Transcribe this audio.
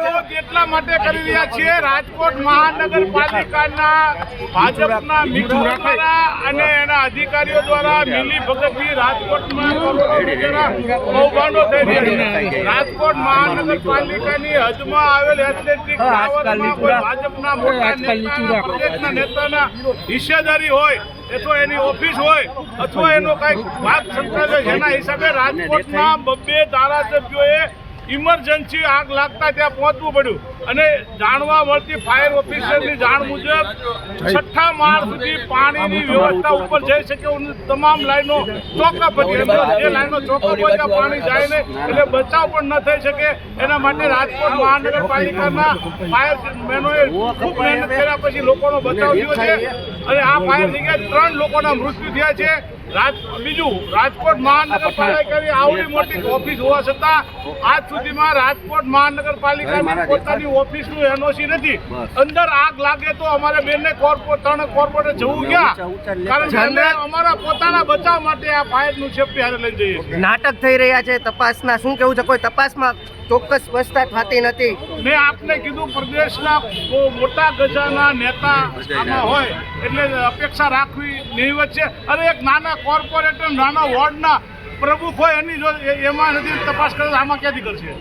વિરોધ એટલા માટે કરી રહ્યા છીએ, રાજકોટ મહાનગરપાલિકાના ભાજપના મિત્રો દ્વારા અને એના અધિકારીઓ દ્વારા મિલી ભગતથી રાજકોટમાં કૌભાંડો થઈ રહ્યા છે। રાજકોટ મહાનગરપાલિકાની હદમાં આવેલ એથ્લેટિક ટાવરમાં કોઈ ભાજપના મોટા નેતા પ્રદેશના નેતાના હિસ્સેદારી હોય અથવા એની ઓફિસ હોય અથવા એનો કઈક ભાગ સંકળાયેલો, જેના હિસાબે રાજકોટમાં 2 ધારાસભ્યોએ ઇમરજન્સી આગ લાગતા ત્યાં પહોંચવું પડ્યું અને જાણવા મળતી ફાયર ઓફિસરની જાણ મુજબ 6થા માળ સુધી પાણીની વ્યવસ્થા ઉપર જઈ શકે તમામ લાઈનો ચોકઅપ હતી, જે લાઈનો ચોકઅપ હોય ત્યાં પાણી જાય નહીં એટલે બચાવ પણ ન થઈ શકે। એના માટે રાજકોટ મહાનગરપાલિકાના ફાયરમેનોએ ખૂબ મહેનત કર્યા પછી લોકોનો બચાવ થયો છે અને આ ફાયર જગ્યાએ 3 લોકોના મૃત્યુ થયા છે। બીજું, રાજકોટ મહાનગરપાલિકાની આવડી મોટી ઓફિસ હોવા છતાં આજ સુધીમાં રાજકોટ મહાનગરપાલિકાની પોતાની ઓફિસનું એનઓસી નથી। અંદર આગ લાગે તો અમારે 3 કોર્પોરેટર જવું ક્યાં? કારણ કે અમે અમારા પોતાના બચાવ માટે આ ફાયરનું સેફ્ટી હારે લઈ જઈએ છીએ। નાટક થઈ રહ્યા છે તપાસના, શું કેવું છે? કોઈ તપાસમાં ચોક્કસ સ્પષ્ટતા થતી નથી। મેં આપને કીધું, પ્રદેશના મોટા ગજાના નેતા આમાં હોય એટલે અપેક્ષા રાખવી નહીવત છે। અને એક નાના કોર્પોરેટર, નાના વોર્ડના પ્રમુખ હોય એની જો એમાં નથી તપાસ કરે આમાં ક્યાંથી કરશે?